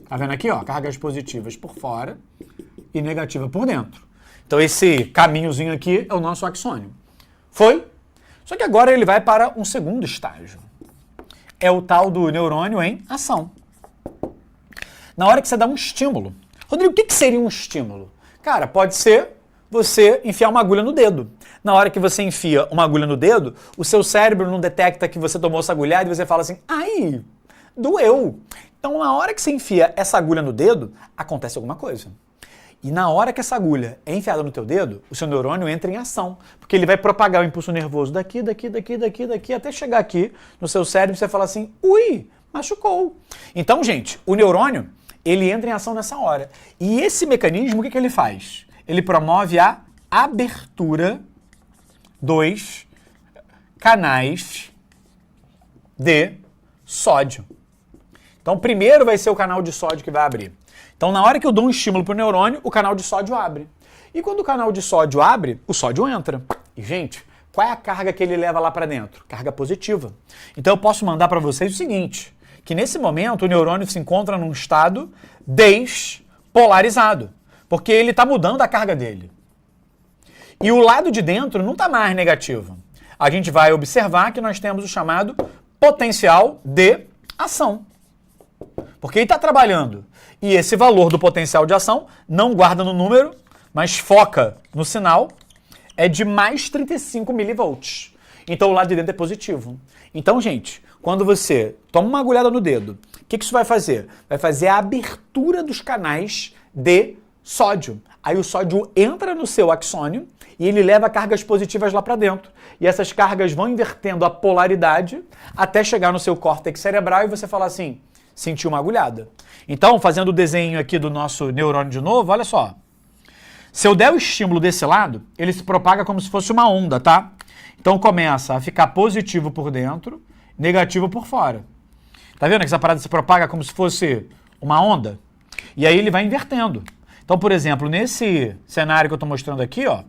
Tá vendo aqui, ó? Cargas positivas por fora e negativa por dentro. Então, esse caminhozinho aqui é o nosso axônio. Foi? Só que agora ele vai para um segundo estágio. É o tal do neurônio em ação. Na hora que você dá um estímulo. Rodrigo, o que seria um estímulo? Cara, pode ser você enfiar uma agulha no dedo. Na hora que você enfia uma agulha no dedo, o seu cérebro não detecta que você tomou essa agulhada e você fala assim, ai, doeu. Então, na hora que você enfia essa agulha no dedo, acontece alguma coisa. E na hora que essa agulha é enfiada no teu dedo, o seu neurônio entra em ação. Porque ele vai propagar o impulso nervoso daqui, até chegar aqui no seu cérebro e você fala assim, ui, machucou. Então, gente, o neurônio, ele entra em ação nessa hora. E esse mecanismo, o que ele faz? Ele promove a abertura dos canais de sódio. Então, primeiro vai ser o canal de sódio que vai abrir. Então, na hora que eu dou um estímulo para o neurônio, o canal de sódio abre. E quando o canal de sódio abre, o sódio entra. E, gente, qual é a carga que ele leva lá para dentro? Carga positiva. Então, eu posso mandar para vocês o seguinte, que nesse momento o neurônio se encontra num estado despolarizado, porque ele está mudando a carga dele. E o lado de dentro não está mais negativo. A gente vai observar que nós temos o chamado potencial de ação. Porque ele está trabalhando. E esse valor do potencial de ação não guarda no número, mas foca no sinal, é de mais 35 milivolts. Então o lado de dentro é positivo. Então, gente, quando você toma uma agulhada no dedo, o que isso vai fazer? Vai fazer a abertura dos canais de sódio. Aí o sódio entra no seu axônio e ele leva cargas positivas lá para dentro. E essas cargas vão invertendo a polaridade até chegar no seu córtex cerebral e você falar assim, senti uma agulhada. Então, fazendo o desenho aqui do nosso neurônio de novo, olha só. Se eu der o estímulo desse lado, ele se propaga como se fosse uma onda, tá? Então começa a ficar positivo por dentro, negativo por fora. Tá vendo que essa parada se propaga como se fosse uma onda? E aí ele vai invertendo. Então, por exemplo, nesse cenário que eu estou mostrando aqui, ó.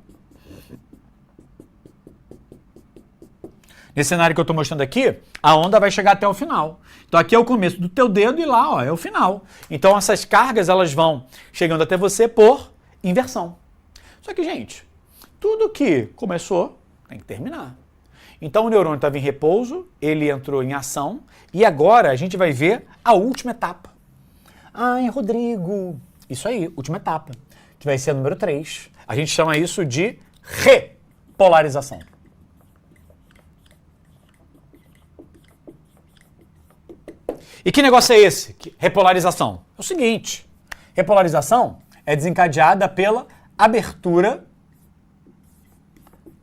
Nesse cenário que eu estou mostrando aqui, a onda vai chegar até o final. Então aqui é o começo do teu dedo e lá, ó, é o final. Então essas cargas, elas vão chegando até você por inversão. Só que, gente, tudo que começou tem que terminar. Então o neurônio estava em repouso, ele entrou em ação e agora a gente vai ver a última etapa. Ai, Rodrigo, isso aí, última etapa, que vai ser a número 3. A gente chama isso de repolarização. E que negócio é esse? Repolarização. É o seguinte, repolarização é desencadeada pela abertura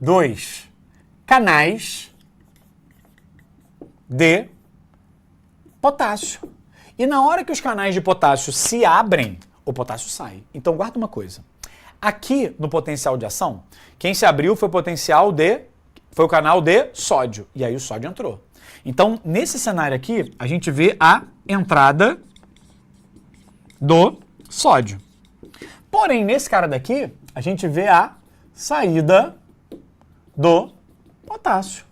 dos canais de potássio. E na hora que os canais de potássio se abrem, o potássio sai. Então guarda uma coisa. Aqui no potencial de ação, quem se abriu foi o canal de sódio. E aí o sódio entrou. Então, nesse cenário aqui, a gente vê a entrada do sódio. Porém, nesse cara daqui, a gente vê a saída do potássio.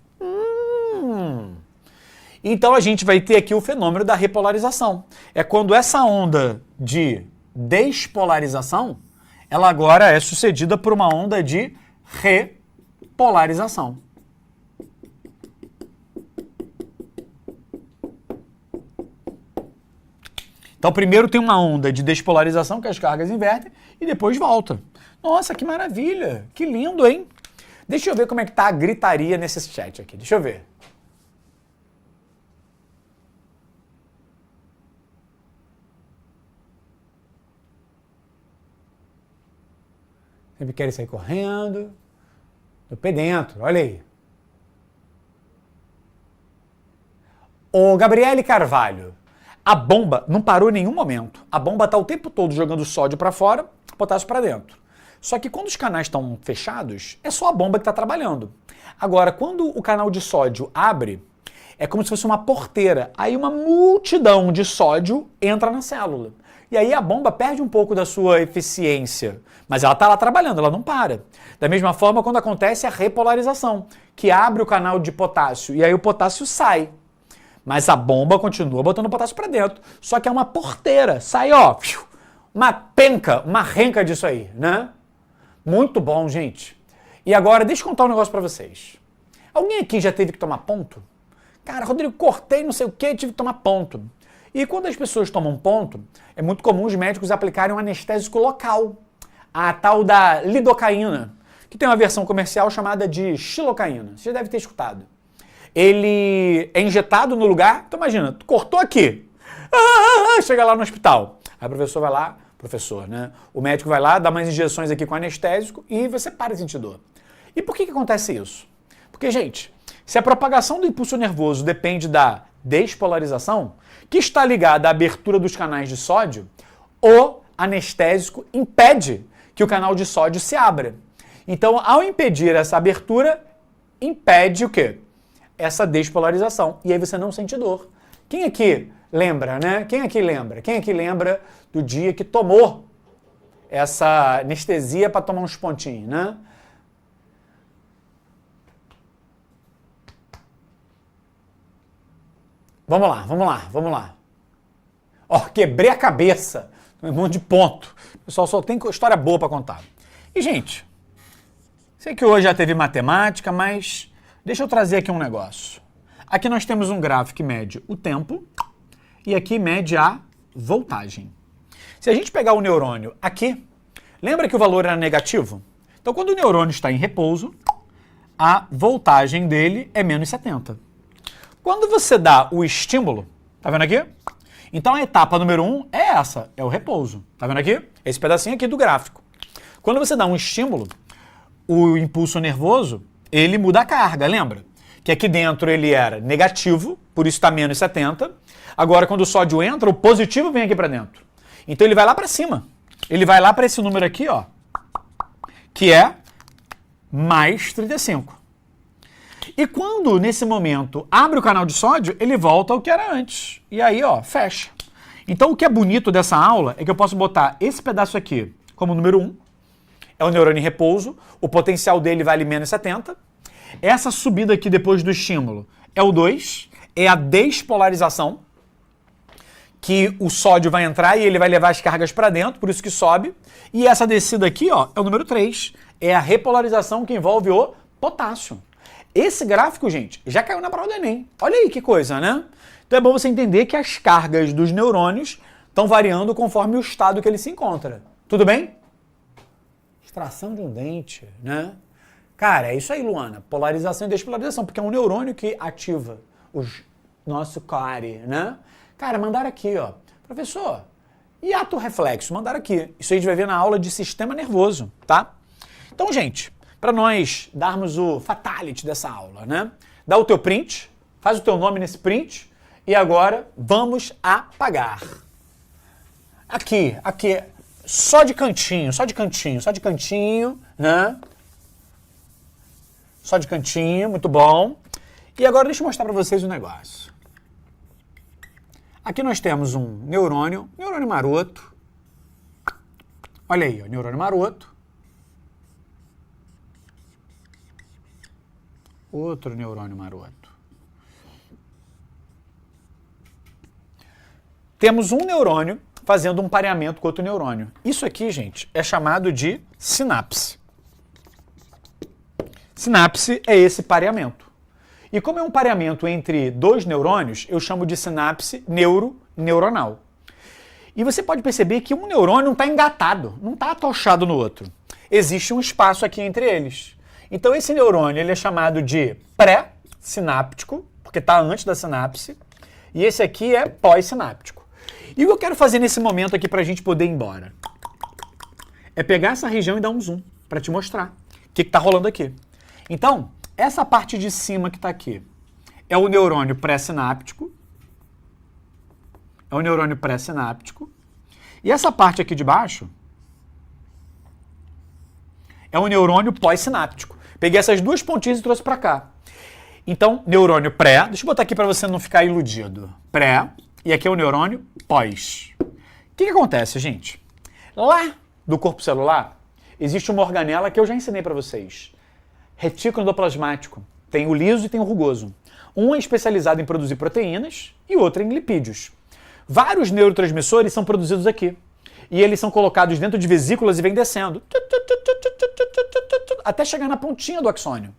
Então, a gente vai ter aqui o fenômeno da repolarização. É quando essa onda de despolarização, ela agora é sucedida por uma onda de repolarização. Então, primeiro tem uma onda de despolarização, que as cargas invertem, e depois volta. Nossa, que maravilha! Que lindo, hein? Deixa eu ver como é que tá a gritaria nesse chat aqui. Deixa eu ver. Sempre querem sair correndo. Do pé dentro, olha aí. Ô, Gabriele Carvalho. A bomba não parou em nenhum momento. A bomba está o tempo todo jogando sódio para fora, potássio para dentro. Só que quando os canais estão fechados, é só a bomba que está trabalhando. Agora, quando o canal de sódio abre, é como se fosse uma porteira. Aí uma multidão de sódio entra na célula. E aí a bomba perde um pouco da sua eficiência. Mas ela está lá trabalhando, ela não para. Da mesma forma, quando acontece a repolarização, que abre o canal de potássio e aí o potássio sai. Mas a bomba continua botando potássio para dentro. Só que é uma porteira. Sai, ó, uma penca, uma renca disso aí, né? Muito bom, gente. E agora, deixa eu contar um negócio para vocês. Alguém aqui já teve que tomar ponto? Cara, Rodrigo, cortei não sei o que, tive que tomar ponto. E quando as pessoas tomam ponto, é muito comum os médicos aplicarem um anestésico local. A tal da lidocaína, que tem uma versão comercial chamada de xilocaína. Você já deve ter escutado. Ele é injetado no lugar, então imagina, tu cortou aqui, chega lá no hospital. Aí o professor vai lá, né? O médico vai lá, dá umas injeções aqui com anestésico e você para de sentir dor. E por que acontece isso? Porque, gente, se a propagação do impulso nervoso depende da despolarização, que está ligada à abertura dos canais de sódio, o anestésico impede que o canal de sódio se abra. Então, ao impedir essa abertura, impede o quê? Essa despolarização. E aí você não sente dor. Quem aqui lembra, né? Quem aqui lembra do dia que tomou essa anestesia para tomar uns pontinhos, né? Vamos lá. Ó, quebrei a cabeça. Um monte de ponto. O pessoal só tem história boa para contar. E, gente, sei que hoje já teve matemática, mas deixa eu trazer aqui um negócio. Aqui nós temos um gráfico que mede o tempo e aqui mede a voltagem. Se a gente pegar o neurônio aqui, lembra que o valor era negativo? Então, quando o neurônio está em repouso, a voltagem dele é menos 70. Quando você dá o estímulo, tá vendo aqui? Então, a etapa número 1 é essa, é o repouso. Tá vendo aqui? Esse pedacinho aqui do gráfico. Quando você dá um estímulo, o impulso nervoso, ele muda a carga, lembra? Que aqui dentro ele era negativo, por isso está menos 70. Agora, quando o sódio entra, o positivo vem aqui para dentro. Então, ele vai lá para cima. Ele vai lá para esse número aqui, ó, que é mais 35. E quando, nesse momento, abre o canal de sódio, ele volta ao que era antes. E aí, ó, fecha. Então, o que é bonito dessa aula é que eu posso botar esse pedaço aqui como número 1. É o neurônio em repouso. O potencial dele vale menos 70. Essa subida aqui depois do estímulo é o 2. É a despolarização. Que o sódio vai entrar e ele vai levar as cargas para dentro, por isso que sobe. E essa descida aqui, ó, é o número 3. É a repolarização que envolve o potássio. Esse gráfico, gente, já caiu na prova do Enem. Olha aí que coisa, né? Então é bom você entender que as cargas dos neurônios estão variando conforme o estado que ele se encontra. Tudo bem? Extração de um dente, né? Cara, é isso aí, Luana. Polarização e despolarização, porque é um neurônio que ativa o nosso core, né? Cara, mandaram aqui, ó. Professor, e ato reflexo? Mandaram aqui. Isso aí a gente vai ver na aula de sistema nervoso, tá? Então, gente, para nós darmos o fatality dessa aula, né? Dá o teu print, faz o teu nome nesse print e agora vamos apagar. Aqui, só de cantinho, né? Só de cantinho, muito bom. E agora deixa eu mostrar para vocês um negócio. Aqui nós temos um neurônio maroto. Olha aí, ó, neurônio maroto. Outro neurônio maroto. Temos um neurônio fazendo um pareamento com outro neurônio. Isso aqui, gente, é chamado de sinapse. Sinapse é esse pareamento. E como é um pareamento entre dois neurônios, eu chamo de sinapse neuronal. E você pode perceber que um neurônio não está engatado, não está atochado no outro. Existe um espaço aqui entre eles. Então esse neurônio ele é chamado de pré-sináptico, porque está antes da sinapse, e esse aqui é pós-sináptico. E o que eu quero fazer nesse momento aqui para a gente poder ir embora é pegar essa região e dar um zoom para te mostrar o que está rolando aqui. Então, essa parte de cima que está aqui é o neurônio pré-sináptico. É o neurônio pré-sináptico. E essa parte aqui de baixo é o neurônio pós-sináptico. Peguei essas duas pontinhas e trouxe para cá. Então, neurônio pré, deixa eu botar aqui para você não ficar iludido. Pré, e aqui é o neurônio pós. O que acontece, gente? Lá do corpo celular, existe uma organela que eu já ensinei para vocês. Retículo endoplasmático. Tem o liso e tem o rugoso. Um é especializado em produzir proteínas e outro em lipídios. Vários neurotransmissores são produzidos aqui. E eles são colocados dentro de vesículas e vêm descendo. Até chegar na pontinha do axônio.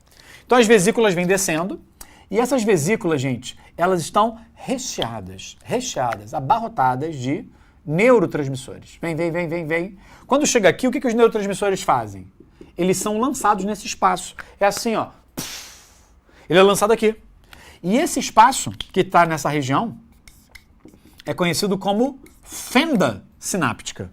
Então as vesículas vêm descendo. E essas vesículas, gente, elas estão recheadas, abarrotadas de neurotransmissores. Vem. Quando chega aqui, o que os neurotransmissores fazem? Eles são lançados nesse espaço. É assim, ó. Ele é lançado aqui. E esse espaço que está nessa região é conhecido como fenda sináptica.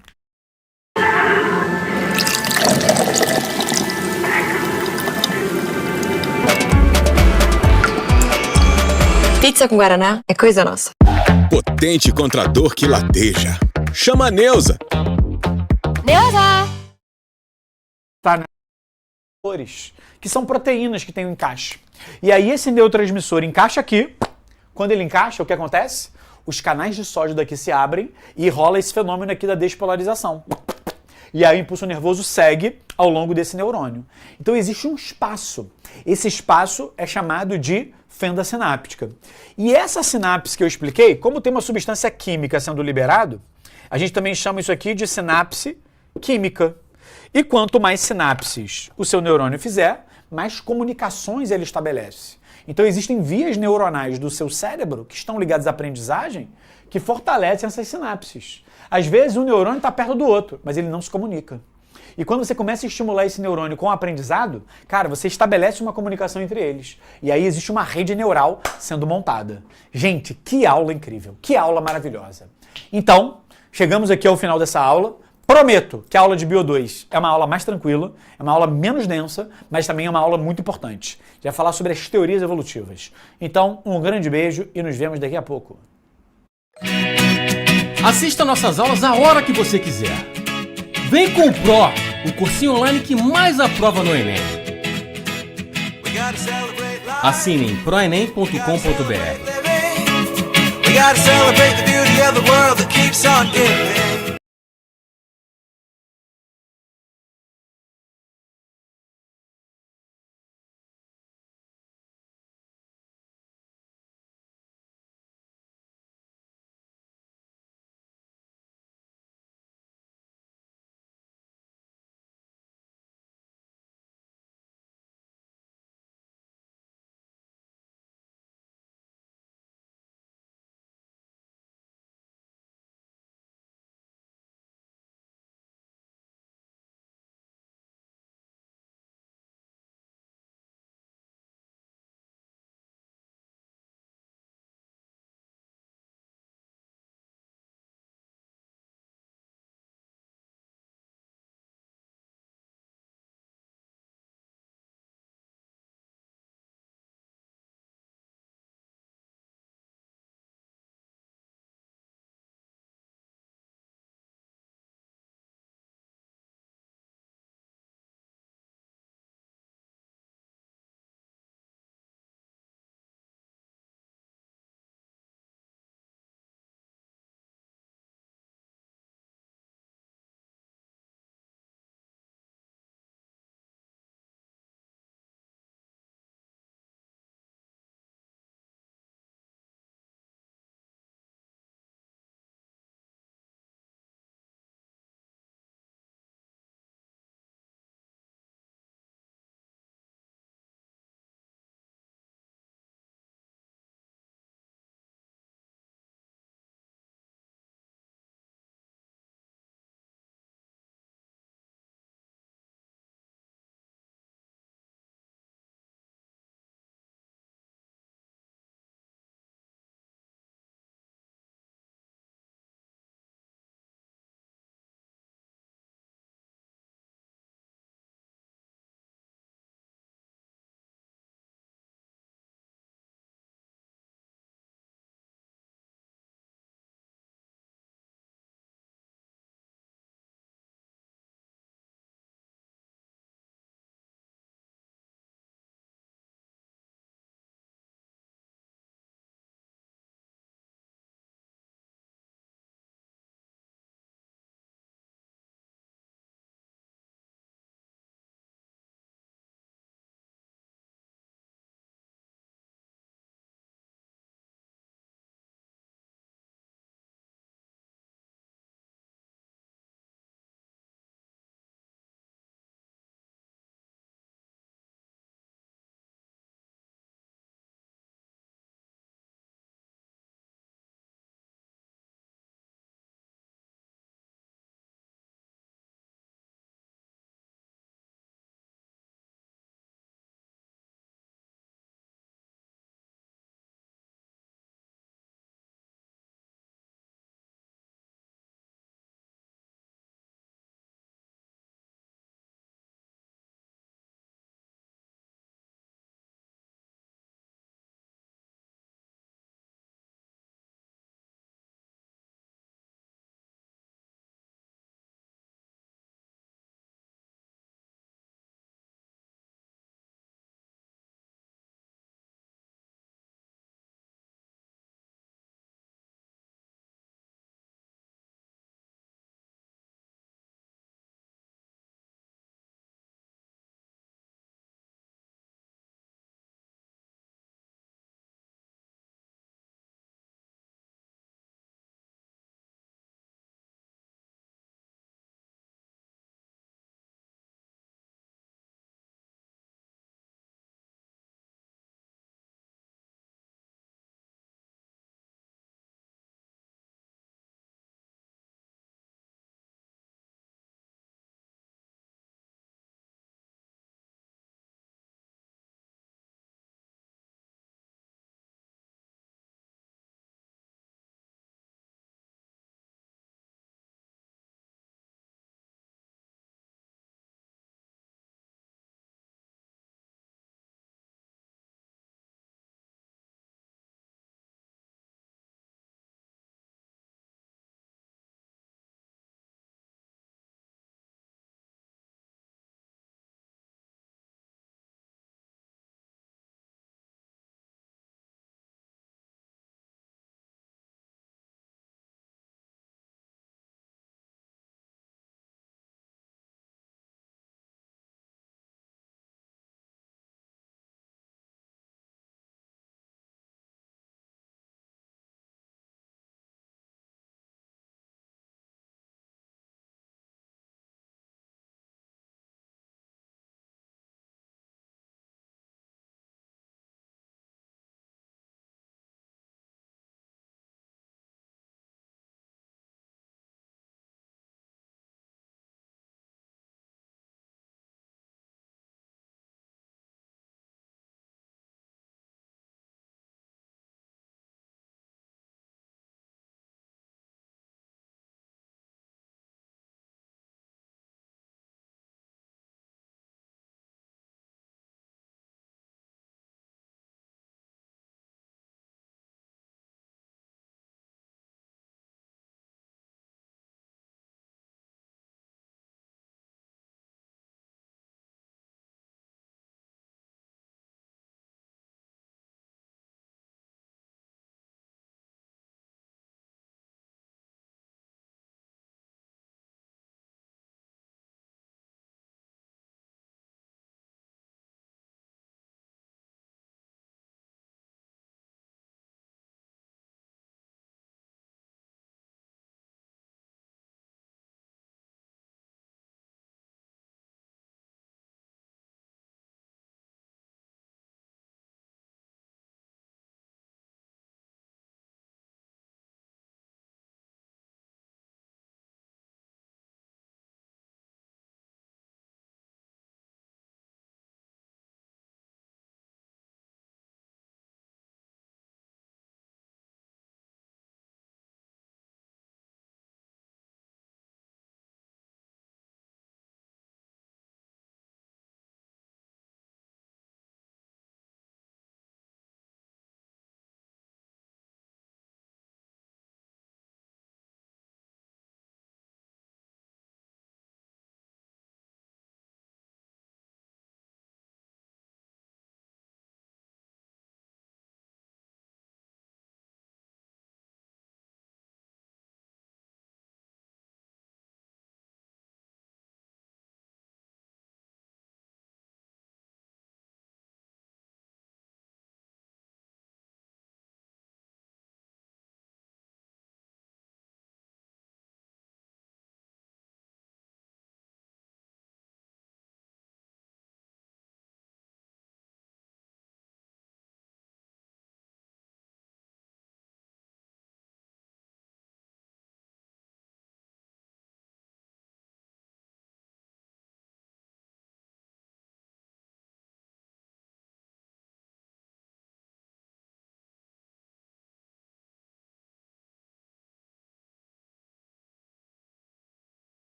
Pizza com Guaraná é coisa nossa. Potente contra a dor que lateja. Chama a Neuza. Neuza! Tá, né? Que são proteínas que têm um encaixe. E aí esse neurotransmissor encaixa aqui. Quando ele encaixa, o que acontece? Os canais de sódio daqui se abrem e rola esse fenômeno aqui da despolarização. E aí o impulso nervoso segue ao longo desse neurônio. Então existe um espaço. Esse espaço é chamado de fenda sináptica. E essa sinapse que eu expliquei, como tem uma substância química sendo liberado, a gente também chama isso aqui de sinapse química. E quanto mais sinapses o seu neurônio fizer, mais comunicações ele estabelece. Então existem vias neuronais do seu cérebro que estão ligadas à aprendizagem que fortalecem essas sinapses. Às vezes um neurônio está perto do outro, mas ele não se comunica. E quando você começa a estimular esse neurônio com o aprendizado, cara, você estabelece uma comunicação entre eles. E aí existe uma rede neural sendo montada. Gente, que aula incrível, que aula maravilhosa. Então, chegamos aqui ao final dessa aula. Prometo que a aula de Bio 2 é uma aula mais tranquila, é uma aula menos densa, mas também é uma aula muito importante. A gente vai falar sobre as teorias evolutivas. Então, um grande beijo e nos vemos daqui a pouco. Assista nossas aulas a hora que você quiser. Vem com o Pro, o cursinho online que mais aprova no Enem. Assine em proenem.com.br. We gotta celebrate the beauty of the world that keeps on giving.